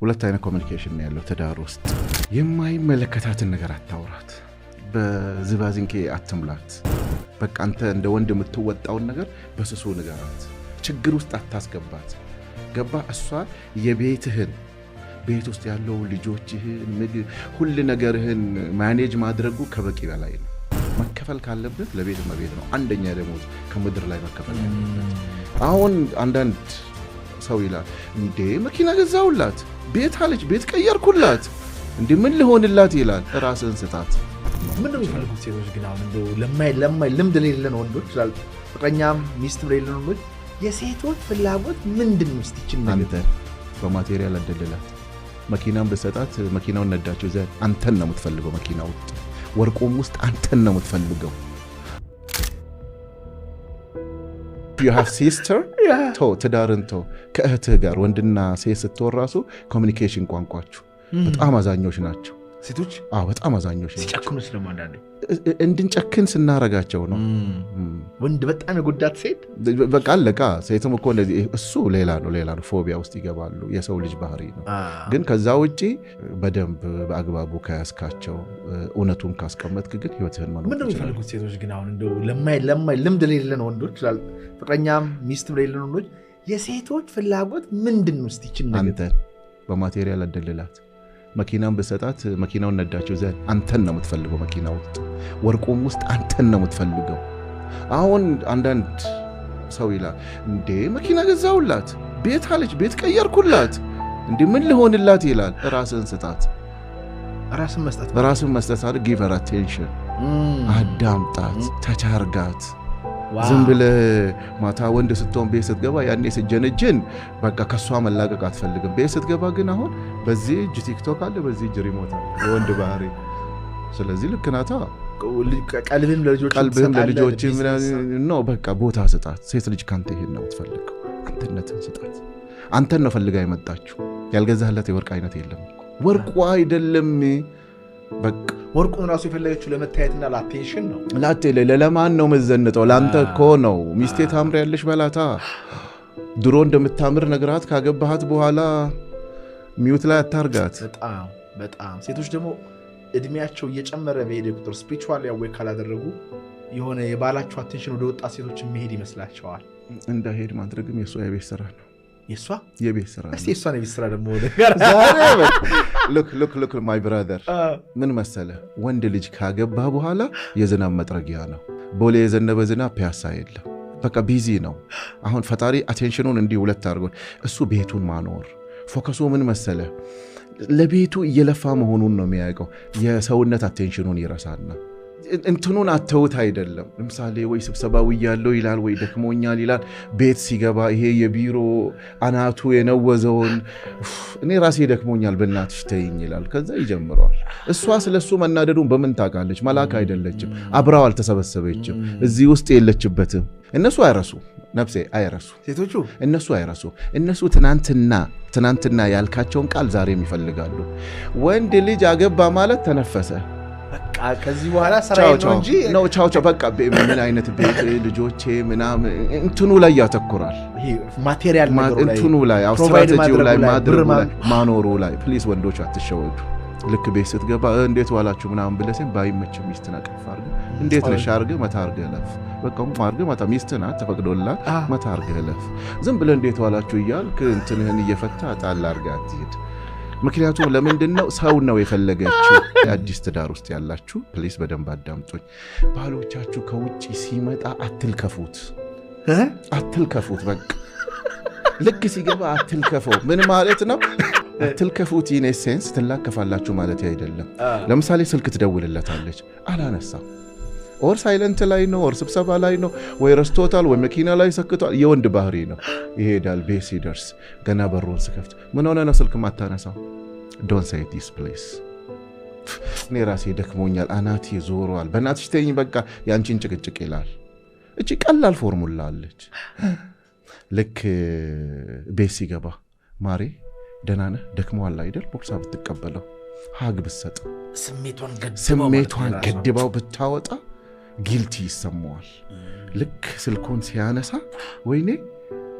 ሁለት አይነት ኮሙኒኬሽን ነው ያለው ትዳር ውስጥ። የማይመለከታትን ነገር አታውራት፣ በዝባዝንኬ አትምላት። በቃ አንተ እንደ ወንድ የምትወጣውን ነገር በስሱ ንገራት፣ ችግር ውስጥ አታስገባት። ገባ? እሷ የቤትህን ቤት ውስጥ ያለው ልጆችህን ምግብ ሁሉ ነገርህን ማኔጅ ማድረጉ ከበቂ በላይ ነው። መከፈል ካለበት ለቤት መቤት ነው። አንደኛ ደሞዝ ከምድር ላይ መከፈል ያለበት። አሁን አንዳንድ ሰው ይላል እንዴ መኪና ገዛውላት፣ ቤት አለች፣ ቤት ቀየርኩላት፣ እንዴ ምን ልሆንላት ይላል። ራስህን ስጣት። ምን ነው የሚፈልጉት ሴቶች ግን አሁን እንደው ለማይ ልምድ የሌለን ወንዶች ይላል ፍቅረኛም ሚስት የሌለን ወንዶች የሴቶች ፍላጎት ምንድን ነው? እስቲ እቺን አንተ በማቴሪያል አደልላት። መኪናን በሰጣት መኪናውን ነዳቸው ዘ አንተን ነው የምትፈልገው። መኪናው ውስጥ ወርቁም ውስጥ አንተን ነው የምትፈልገው። you have sister ቶ ትዳርን ቶ ከእህትህ ጋር ወንድና ሴት ስትወራሱ ኮሙኒኬሽን ቋንቋችሁ በጣም አዛኞች ናቸው ሴቶች። በጣም አዛኞች ናቸው። ሲጨክኑ ስለማንዳንዴ እንድንጨክን ስናረጋቸው ነው። ወንድ በጣም የጎዳት ሴት በቃ አለቃ። ሴትም እኮ እንደዚህ እሱ ሌላ ነው ፎቢያ ውስጥ ይገባሉ። የሰው ልጅ ባህሪ ነው። ግን ከዛ ውጪ በደንብ በአግባቡ ከያስካቸው እውነቱን ካስቀመጥክ ግን ህይወትህን መኖር። ምን ነው የሚፈልጉት ሴቶች ግን አሁን እንደው ለማይ ልምድ የሌለን ወንዶች ይላል ፍቅረኛም ሚስት የሌለን ወንዶች የሴቶች ፍላጎት ምንድን ነው? እስቲ እቺን ነገር አንተን በማቴሪያል አደልላት። መኪናን በሰጣት መኪናውን ነዳቸው ዘ አንተን ነው የምትፈልገው። መኪናው ውስጥ ወርቁም ውስጥ አንተን ነው የምትፈልገው። አሁን አንዳንድ ሰው ይላል እንዴ መኪና ገዛውላት፣ ቤት አለች፣ ቤት ቀየርኩላት፣ እንዴ ምን ልሆንላት ይላል። ራስህን ስጣት። ራስን መስጠት አይደል? ጊቭ ሄር አቴንሽን። አዳምጣት፣ ተቻርጋት። ዝም ብለህ ማታ ወንድ ስትሆን ቤት ስትገባ ያኔ ስትጀነጅን በቃ ከሷ መላቀቅ አትፈልግም። ቤት ስትገባ ግን አሁን በዚህ እጅ ቲክቶክ አለ፣ በዚህ እጅ ሪሞት አለ። የወንድ ባህሪ። ስለዚህ ልክ ናታ። ቀልብህም ለልጆች ነው። በቃ ቦታ ስጣት። ሴት ልጅ ካንተ ይሄን ነው የምትፈልገው። አንተነትን ስጣት። አንተን ነው ፈልጋ የመጣችው። ያልገዛህላት የወርቅ አይነት የለም። ወርቁ አይደለም በቃ ወርቁን ራሱ የፈለገችው ለመታየትና ለአቴንሽን ነው። ለማን ነው መዘነጠው? ለአንተ እኮ ነው። ሚስቴ ታምሪያለሽ በላታ። ድሮ እንደምታምር ነግራት ካገባሃት በኋላ ሚውት ላይ አታርጋት። በጣም ሴቶች ደግሞ እድሜያቸው እየጨመረ በሄደ ቁጥር ስፒሪቹዋል ያወይ ካላደረጉ የሆነ የባላቸው አቴንሽን ወደ ወጣት ሴቶች የሚሄድ ይመስላቸዋል። እንዳይሄድ ማድረግም የሷ የቤት ስራ ነው። የሷ የቤት ስራ እስቲ የሷን የቤት ስራ ደግሞ ሉክ ማይ ብራዘር ምን መሰለ፣ ወንድ ልጅ ካገባ በኋላ የዝናብ መጥረጊያ ነው። ቦሌ የዘነበ ዝናብ ፒያሳ የለም። በቃ ቢዚ ነው። አሁን ፈጣሪ አቴንሽኑን እንዲህ ሁለት አድርጎ እሱ ቤቱን ማኖር ፎከሱ ምን መሰለ፣ ለቤቱ እየለፋ መሆኑን ነው የሚያውቀው። የሰውነት አቴንሽኑን ይረሳና እንትኑን አተውት አይደለም። ለምሳሌ ወይ ስብሰባው ያለው ይላል፣ ወይ ደክሞኛል ይላል። ቤት ሲገባ ይሄ የቢሮ አናቱ የነወዘውን እኔ ራሴ ደክሞኛል በእናትሽ ተይኝ ይላል። ከዛ ይጀምረዋል። እሷ ስለሱ መናደዱን በምን ታውቃለች? መላክ አይደለችም። አብራው አልተሰበሰበችም። እዚህ ውስጥ የለችበትም። እነሱ አይረሱ፣ ነፍሴ አይረሱ። ሴቶቹ እነሱ አይረሱ። እነሱ ትናንትና ያልካቸውን ቃል ዛሬም ይፈልጋሉ። ወንድ ልጅ አገባ ማለት ተነፈሰ። ከዚህ በኋላ ስራዬ ነው እንጂ ነው ቻው በቃ ምን አይነት ቤት ልጆቼ ምናምን እንትኑ ላይ ያተኩራል። ይሄ ማቴሪያል ነገር ላይ እንትኑ ላይ ስትራቴጂው ላይ ማድረጉ ላይ ማኖሩ ላይ ፕሊዝ ወንዶች አትሸወዱ። ልክ ቤት ስትገባ እንዴት ዋላችሁ ምናምን ብለህ ባይመችም ሚስትን አቀፍ አድርገህ እንዴት ነሽ አድርገህ መታ አድርገህ ለፍ። በቃ አድርገህ መታ ሚስትን ተፈቅዶላት መታ አድርገህ ለፍ። ዝም ብለህ እንዴት ዋላችሁ እያልክ እንትንህን እየፈታ ጣል አድርገህ አትሄድ። ምክንያቱም ለምንድን ነው ሰው ነው የፈለገችው። አዲስ ትዳር ውስጥ ያላችሁ ፕሊስ በደንብ አዳምጡኝ። ባሎቻችሁ ከውጪ ሲመጣ አትልከፉት። በቃ ልክ ሲገባ አትልከፈው። ምን ማለት ነው አትልከፉት? ኢን ኤሴንስ ትላከፋላችሁ ማለት አይደለም። ለምሳሌ ስልክ ትደውልለታለች፣ አላነሳም። ኦር ሳይለንት ላይ ነው፣ ኦር ስብሰባ ላይ ነው፣ ወይ ረስቶታል፣ ወይ መኪና ላይ ሰክቷል። የወንድ ባህሪ ነው። ይሄዳል። ቤት ሲደርስ ገና በሩን ስከፍት ምን ሆነ ነው ስልክ ማታነሳው? ዶንት ሴይ ዲስ ፕሊዝ። እኔ ራሴ ደክሞኛል፣ አናቴ ዞሯል፣ በእናትሽ ተይኝ፣ በቃ ያንቺን ጭቅጭቅ ይላል። እቺ ቀላል ፎርሙላ አለች። ልክ ቤት ሲገባ ማሬ ደህና ነህ ደክመዋል አይደል? ቦርሳ ብትቀበለው፣ ሀግ ብትሰጠው፣ ስሜቷን ገድባው ብታወጣ ጊልቲ ይሰማዋል። ልክ ስልኩን ሲያነሳ ወይኔ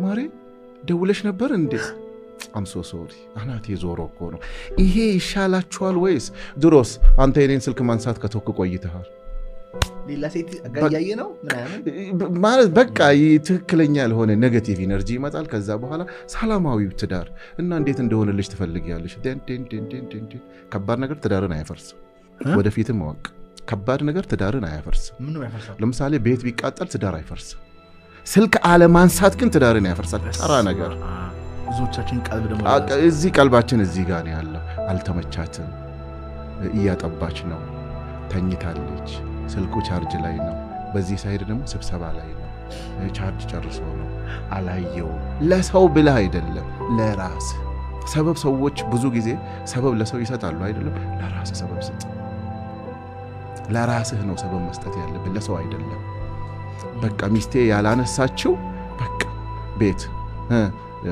ማሬ ደውለሽ ነበር እንዴ? I'm so sorry አናቴ ዞሮ እኮ ነው ይሄ ይሻላችኋል ወይስ ድሮስ አንተ የኔን ስልክ ማንሳት ከተወክ ቆይተሃል ሌላ ሴት አጋያየ ነው ምናምን ማለት በቃ ትክክለኛ ያልሆነ ኔጌቲቭ ኢነርጂ ይመጣል ከዛ በኋላ ሰላማዊው ትዳር እና እንዴት እንደሆነልሽ ትፈልጊያለሽ ከባድ ነገር ትዳርን አያፈርስም ወደፊትም ማወቅ ከባድ ነገር ትዳርን አያፈርስም ምንም ያፈርሳል ለምሳሌ ቤት ቢቃጠል ትዳር አይፈርስም ስልክ አለማንሳት ግን ትዳርን ያፈርሳል ተራ ነገር ብዙዎቻችን ቀልብ ደግሞ እዚህ ቀልባችን እዚህ ጋር ነው ያለው አልተመቻትም እያጠባች ነው ተኝታለች ስልኩ ቻርጅ ላይ ነው በዚህ ሳይድ ደግሞ ስብሰባ ላይ ነው ቻርጅ ጨርሶ ነው አላየው ለሰው ብለ አይደለም ለራስ ሰበብ ሰዎች ብዙ ጊዜ ሰበብ ለሰው ይሰጣሉ አይደለም ለራስ ሰበብ ስጥ ለራስህ ነው ሰበብ መስጠት ያለብህ ለሰው አይደለም በቃ ሚስቴ ያላነሳችው በቃ ቤት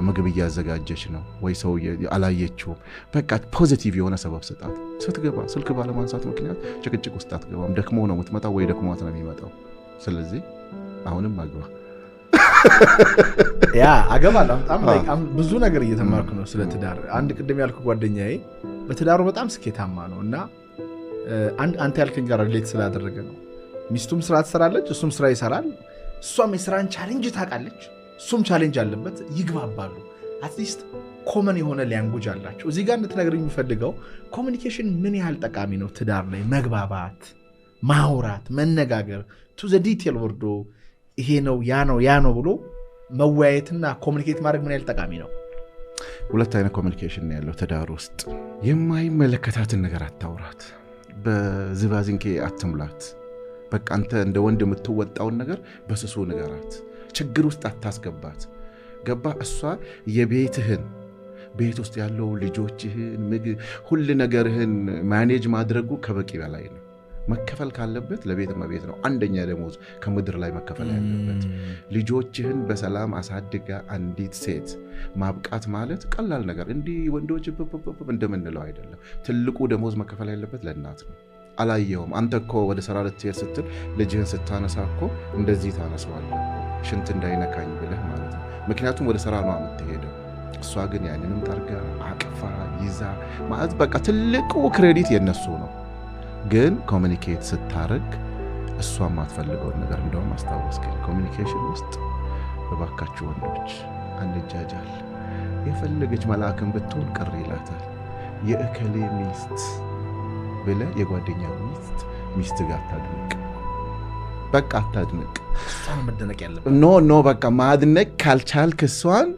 ምግብ እያዘጋጀች ነው ወይ ሰው አላየችው በቃ ፖዚቲቭ የሆነ ሰበብ ስጣት ስትገባ ስልክ ባለማንሳት ምክንያት ጭቅጭቅ ውስጥ አትገባም ደክሞ ነው የምትመጣው ወይ ደክሞት ነው የሚመጣው ስለዚህ አሁንም አግባ ያ አገባለሁ በጣም ብዙ ነገር እየተማርኩ ነው ስለ ትዳር አንድ ቅድም ያልኩ ጓደኛዬ በትዳሩ በጣም ስኬታማ ነውና አንተ ያልከኝ ጋር ሪሌት ስላደረገ ነው ሚስቱም ስራ ትሰራለች እሱም ስራ ይሰራል እሷም የስራን ቻሌንጅ ታውቃለች እሱም ቻሌንጅ አለበት ይግባባሉ አትሊስት ኮመን የሆነ ላንጉዌጅ አላቸው እዚህ ጋር እንድትነግረኝ የሚፈልገው ኮሙኒኬሽን ምን ያህል ጠቃሚ ነው ትዳር ላይ መግባባት ማውራት መነጋገር ቱ ዘ ዲቴል ወርዶ ይሄ ነው ያ ነው ብሎ መወያየትና ኮሙኒኬት ማድረግ ምን ያህል ጠቃሚ ነው ሁለት አይነት ኮሙኒኬሽን ነው ያለው ትዳር ውስጥ የማይመለከታትን ነገር አታውራት በዝባዝንኬ አትምላት በቃ አንተ እንደ ወንድ የምትወጣውን ነገር በስሱ ነገራት ችግር ውስጥ አታስገባት ገባ እሷ የቤትህን ቤት ውስጥ ያለው ልጆችህን ምግብ ሁሉ ነገርህን ማኔጅ ማድረጉ ከበቂ በላይ ነው መከፈል ካለበት ለቤትማ ቤት ነው አንደኛ ደሞዝ ከምድር ላይ መከፈል ያለበት ልጆችህን በሰላም አሳድጋ አንዲት ሴት ማብቃት ማለት ቀላል ነገር እንዲ ወንዶች እንደምንለው አይደለም ትልቁ ደሞዝ መከፈል ያለበት ለእናት ነው አላየውም አንተ እኮ ወደ ስራ ልትሄድ ስትል ልጅህን ስታነሳኮ እንደዚህ ታነሳዋለህ ሽንት እንዳይነካኝ ብለህ ማለት ነው ምክንያቱም ወደ ስራ ነው የምትሄደው እሷ ግን ያንንም ታርጋ አቅፋ ይዛ ማለት በቃ ትልቁ ክሬዲት የነሱ ነው ግን ኮሙኒኬት ስታረግ እሷ ማትፈልገው ነገር እንደውም አስተዋወስከኝ ኮሙኒኬሽን ውስጥ በባካችሁ ወንዶች አንጃጃል የፈለገች መልአክን ብትሆን ቅር ይላታል የእከሌ ሚስት ብለ የጓደኛ ሚስት ጋር ታድንቅ በቃ አታድንቅ እሷን መደነቅ ያለበት ኖ በቃ ማድነቅ ካልቻልክ እሷን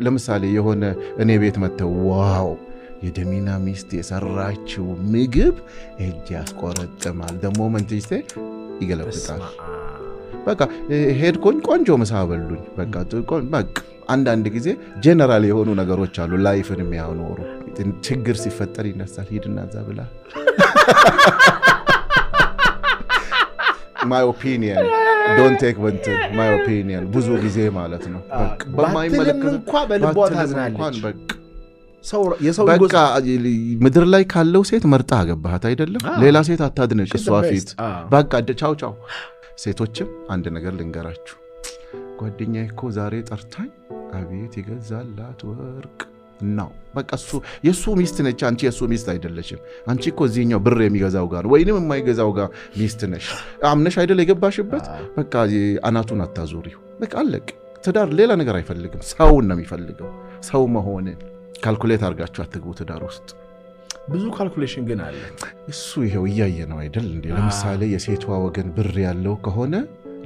ለምሳሌ የሆነ እኔ ቤት መተው ዋው የደሚና ሚስት የሰራችው ምግብ እጅ ያስቆረጥማል ሞመንት ይስተ ይገለብጣል በቃ ሄድኩኝ ቆንጆ ምሳ በሉኝ በቃ አንዳንድ ጊዜ ጀነራል የሆኑ ነገሮች አሉ ላይፍን የሚያኖሩ ችግር ሲፈጠር ይነሳል ሂድና ዛብላ my opinion don't take one my opinion ብዙ ጊዜ ማለት ነው በማይመለከት እንኳን በልቧ ታዝናለች በቃ ምድር ላይ ካለው ሴት መርጣ አገባሃት አይደለም ሌላ ሴት አታድንቅ እሷ ፊት በቃ ቻው ቻው ሴቶችም አንድ ነገር ልንገራችሁ ጓደኛዬ እኮ ዛሬ ጠርታኝ አቤት ይገዛላት ወርቅ ነው በቃ እሱ የሱ ሚስት ነች አንቺ የሱ ሚስት አይደለሽም አንቺ እኮ እዚህኛው ብር የሚገዛው ጋር ወይንም የማይገዛው ጋር ሚስት ነሽ አምነሽ አይደል የገባሽበት በቃ አናቱን አታዞሪው በቃ አለቅ ትዳር ሌላ ነገር አይፈልግም ሰው ነው የሚፈልገው ሰው መሆን ካልኩሌት አርጋችሁ አትግቡ ትዳር ውስጥ ብዙ ካልኩሌሽን ግን አለ እሱ ይሄው እያየ ነው አይደል እንዴ ለምሳሌ የሴቷ ወገን ብር ያለው ከሆነ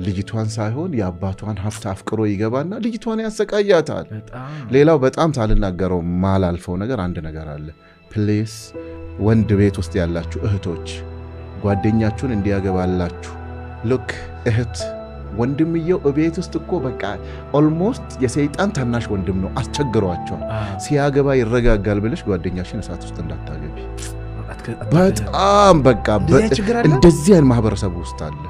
ልጅቷን ሳይሆን የአባቷን ሀብት አፍቅሮ ይገባና ልጅቷን ያሰቃያታል ሌላው በጣም ታልናገረው ማላልፈው ነገር አንድ ነገር አለ ፕሊስ ወንድ ቤት ውስጥ ያላችሁ እህቶች ጓደኛችሁን እንዲያገባላችሁ ሉክ እህት ወንድምየው ቤት ውስጥ እኮ በቃ ኦልሞስት የሰይጣን ታናሽ ወንድም ነው አስቸግሯቸው ሲያገባ ይረጋጋል ብለሽ ጓደኛሽን እሳት ውስጥ እንዳታገቢ በጣም በቃ እንደዚህ አይነት ማህበረሰብ ውስጥ አለ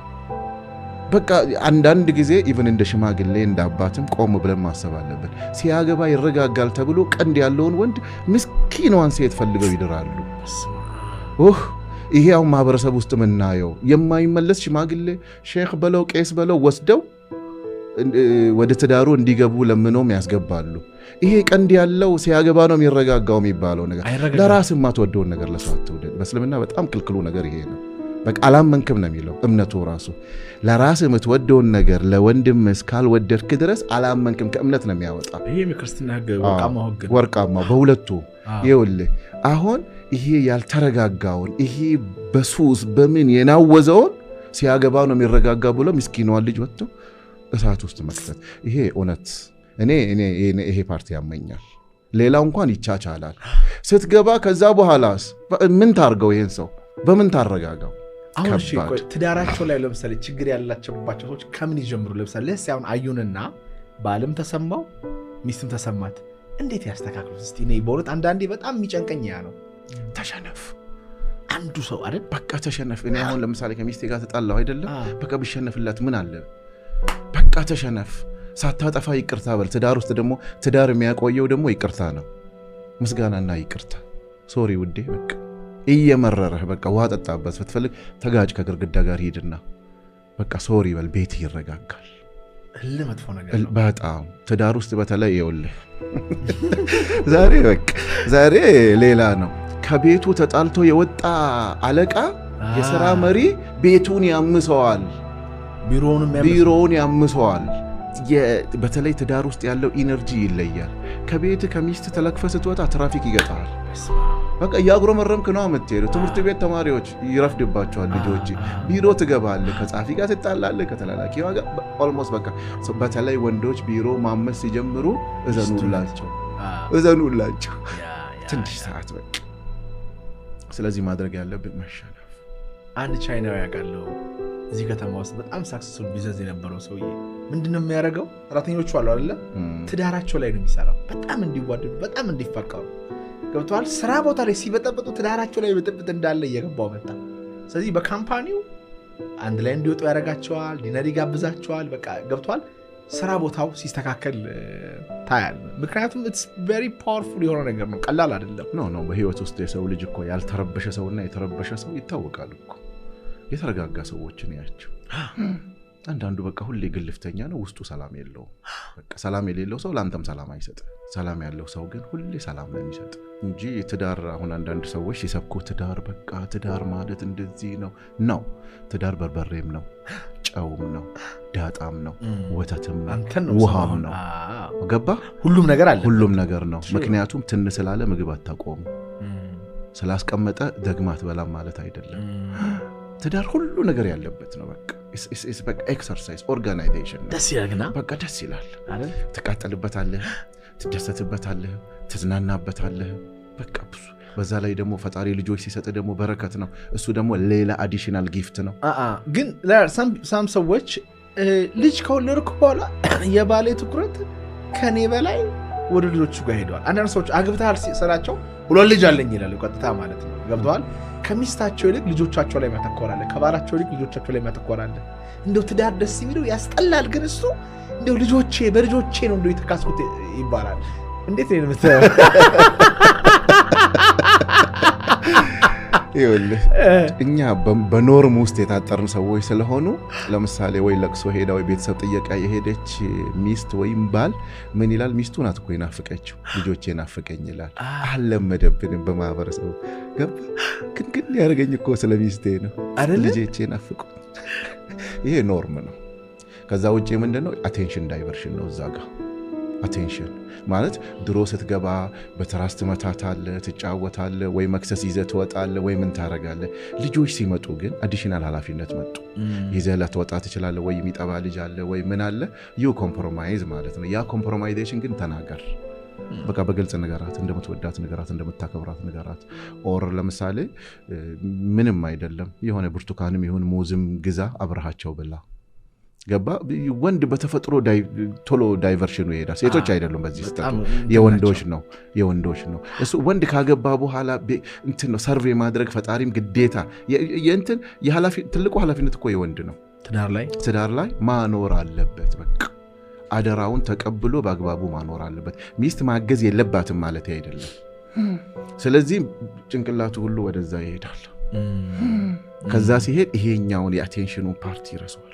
በቃ አንዳንድ ጊዜ ኢቭን እንደ ሽማግሌ እንደ አባትም ቆም ብለን ማሰብ አለበት ሲያገባ ይረጋጋል ተብሎ ቀንድ ያለውን ወንድ ምስኪናዋን ሴት ፈልገው ይድራሉ ይሄው ማህበረሰብ ውስጥ ምናየው የማይመለስ ሽማግሌ ሼክ በለው ቄስ በለው ወስደው ወደ ትዳሩ እንዲገቡ ለምኖም ያስገባሉ። ይሄ ቀንድ ያለው ሲያገባ ነው የሚረጋጋው የሚባለው ነገር። ለራስህ የማትወደውን ነገር ለሰው አትውደድ። በእስልምና በጣም ክልክሉ ነገር ይሄ ነው። በቃ አላመንክም ነው የሚለው እምነቱ ራሱ። ለራስህ የምትወደውን ነገር ለወንድምህ እስካልወደድክ ድረስ አላመንክም፣ ከእምነት ነው የሚያወጣ። ይሄ የክርስትና ሕግ ወርቃማው በሁለቱ ይኸውልህ። አሁን ይሄ ያልተረጋጋውን ይሄ በሱስ በምን የናወዘውን ሲያገባ ነው የሚረጋጋ ብሎ ምስኪኗን ልጅ ወጥቶ እሳት ውስጥ መክተት፣ ይሄ እውነት እኔ ይሄ ፓርቲ ያመኛል። ሌላው እንኳን ይቻቻላል። ስትገባ ከዛ በኋላስ ምን ታርገው? ይሄን ሰው በምን ታረጋጋው? አሁን እሺ ትዳራቸው ላይ ለምሳሌ ችግር ያላቸውባቸው ሰዎች ከምን ይጀምሩ? ለምሳሌ ለሲያውን አዩንና ባልም ተሰማው ሚስትም ተሰማት፣ እንዴት ያስተካክሉት እስቲ? እኔ በእውነት አንዳንዴ በጣም የሚጨንቀኝ ያ ነው። ተሸነፍ አንዱ ሰው አይደል? በቃ ተሸነፍ። እኔ አሁን ለምሳሌ ከሚስቴ ጋር ተጣላሁ አይደለም? በቃ ብሸነፍላት ምን አለ? በቃ ተሸነፍ። ሳታጠፋ ይቅርታ በል። ትዳር ውስጥ ደግሞ ትዳር የሚያቆየው ደግሞ ይቅርታ ነው። ምስጋናና ይቅርታ። ሶሪ ውዴ፣ በቃ እየመረረህ በቃ ውሃ ጠጣበት። ስትፈልግ ተጋጭ ከግርግዳ ጋር ሂድና በቃ ሶሪ በል። ቤት ይረጋጋል። መጥፎ ነገር ነው በጣም ትዳር ውስጥ በተለይ ይኸውልህ ዛሬ ሌላ ነው። ከቤቱ ተጣልቶ የወጣ አለቃ የሥራ መሪ ቤቱን ያምሰዋል፣ ቢሮውን ያምሰዋል። በተለይ ትዳር ውስጥ ያለው ኢነርጂ ይለያል። ከቤት ከሚስት ተለክፈ ስትወጣ ትራፊክ ይገጣል። በቃ እያጉረመረምክ ነው የምትሄደው። ትምህርት ቤት ተማሪዎች ይረፍድባቸዋል ልጆች። ቢሮ ትገባለህ፣ ከጻፊ ጋር ትጣላለህ፣ ከተላላኪ ጋር ኦልሞስት በቃ በተለይ ወንዶች ቢሮ ማመስ ሲጀምሩ እዘኑላቸው ትንሽ ሰዓት በቃ። ስለዚህ ማድረግ ያለብን መሸነፍ። አንድ ቻይናዊ ያውቃለሁ እዚህ ከተማ ውስጥ በጣም ሳክሰስፉል ቢዝነስ የነበረው ሰውዬ ምንድነው የሚያደርገው? ሰራተኞቹ አሉ አይደለ? ትዳራቸው ላይ ነው የሚሰራው። በጣም እንዲዋደዱ፣ በጣም እንዲፋቀሩ ገብተዋል። ስራ ቦታ ላይ ሲበጠበጡ ትዳራቸው ላይ ብጥብጥ እንዳለ እየገባው መጣ። ስለዚህ በካምፓኒው አንድ ላይ እንዲወጡ ያደርጋቸዋል፣ ዲነር ይጋብዛቸዋል። በቃ ገብተዋል። ስራ ቦታው ሲስተካከል ታያል። ምክንያቱም ኢትስ ቬሪ ፓወርፉል የሆነ ነገር ነው፣ ቀላል አይደለም። ኖ በህይወት ውስጥ የሰው ልጅ እኮ ያልተረበሸ ሰውና የተረበሸ ሰው ይታወቃል እኮ። የተረጋጋ ሰዎችን ያቸው አንዳንዱ በቃ ሁሌ ግልፍተኛ ነው፣ ውስጡ ሰላም የለውም። በቃ ሰላም የሌለው ሰው ለአንተም ሰላም አይሰጥ። ሰላም ያለው ሰው ግን ሁሌ ሰላም ነው የሚሰጥ እንጂ ትዳር። አሁን አንዳንድ ሰዎች ሲሰብኩ ትዳር በቃ ትዳር ማለት እንደዚህ ነው። ትዳር በርበሬም ነው፣ ጨውም ነው፣ ዳጣም ነው፣ ወተትም ነው፣ ውሃም ነው። ገባ? ሁሉም ነገር አለ፣ ሁሉም ነገር ነው። ምክንያቱም ትን ስላለ ምግብ አታቆሙ፣ ስላስቀመጠ ደግማት በላም ማለት አይደለም። ትዳር ሁሉ ነገር ያለበት ነው። በቃ ኤክሰርሳይዝ ኦርጋናይዜሽን ነው። ደስ ይላልና በቃ ደስ ይላል አይደል? ትቃጠልበታለህ፣ ትደሰትበታለህ፣ ትዝናናበታለህ። በቃ ብዙ በዛ ላይ ደግሞ ፈጣሪ ልጆች ሲሰጥ ደግሞ በረከት ነው። እሱ ደግሞ ሌላ አዲሽናል ጊፍት ነው። ግን ሳም ሰዎች ልጅ ከወለድኩ በኋላ የባሌ ትኩረት ከኔ በላይ ወደ ልጆቹ ጋር ሄደዋል። አንዳንድ ሰዎች አግብተሃል ስላቸው ሁለት ልጅ አለኝ ይላሉ። ቀጥታ ማለት ነው። ገብተዋል። ከሚስታቸው ይልቅ ልጆቻቸው ላይ ማተኮራለ፣ ከባላቸው ይልቅ ልጆቻቸው ላይ ማተኮራለ። እንደው ትዳር ደስ የሚለው ያስጠላል፣ ግን እሱ እንደው በልጆቼ ነው እንደው የተካስኩት ይባላል። እንዴት ነው የምትለው? ይኸውልህ እኛ በኖርም ውስጥ የታጠርን ሰዎች ስለሆኑ ለምሳሌ ወይ ለቅሶ ሄዳ ወይ ቤተሰብ ጥየቃ የሄደች ሚስት ወይም ባል ምን ይላል? ሚስቱ ናት እኮ የናፈቀችው፣ ልጆቼ ናፈቀኝ ይላል። አልለመደብንም በማህበረሰቡ። ገባ? ግን ያደረገኝ እኮ ስለ ሚስቴ ነው አይደል? ልጆቼ ናፈቁኝ። ይሄ ኖርም ነው። ከዛ ውጪ ምንድነው? አቴንሽን ዳይቨርሽን ነው። እዛ ጋር አቴንሽን ማለት ድሮ ስትገባ በትራስ ትመታታለህ፣ ትጫወታለህ፣ ወይ መክሰስ ይዘህ ትወጣለህ፣ ወይ ምን ታረጋለህ። ልጆች ሲመጡ ግን አዲሽናል ኃላፊነት መጡ። ይዘህ ልትወጣ ትችላለህ፣ ወይ የሚጠባ ልጅ አለ፣ ወይ ምን አለ። ዩ ኮምፕሮማይዝ ማለት ነው። ያ ኮምፕሮማይዜሽን ግን ተናገር። በቃ በግልጽ ነገራት፣ እንደምትወዳት ነገራት፣ እንደምታከብራት ነገራት። ኦር ለምሳሌ ምንም አይደለም የሆነ ብርቱካንም ይሁን ሙዝም ግዛ፣ አብረሃቸው ብላ። ገባ? ወንድ በተፈጥሮ ቶሎ ዳይቨርሽኑ ይሄዳል። ሴቶች አይደሉም በዚህ ስታቱ፣ የወንዶች ነው። እሱ ወንድ ካገባ በኋላ እንትን ነው ሰርቬ ማድረግ ፈጣሪም ግዴታ የእንትን ትልቁ ኃላፊነት እኮ የወንድ ነው። ትዳር ላይ ማኖር አለበት። በቃ አደራውን ተቀብሎ በአግባቡ ማኖር አለበት። ሚስት ማገዝ የለባትም ማለት አይደለም። ስለዚህ ጭንቅላቱ ሁሉ ወደዛ ይሄዳል። ከዛ ሲሄድ ይሄኛውን የአቴንሽኑ ፓርቲ ይረሳዋል።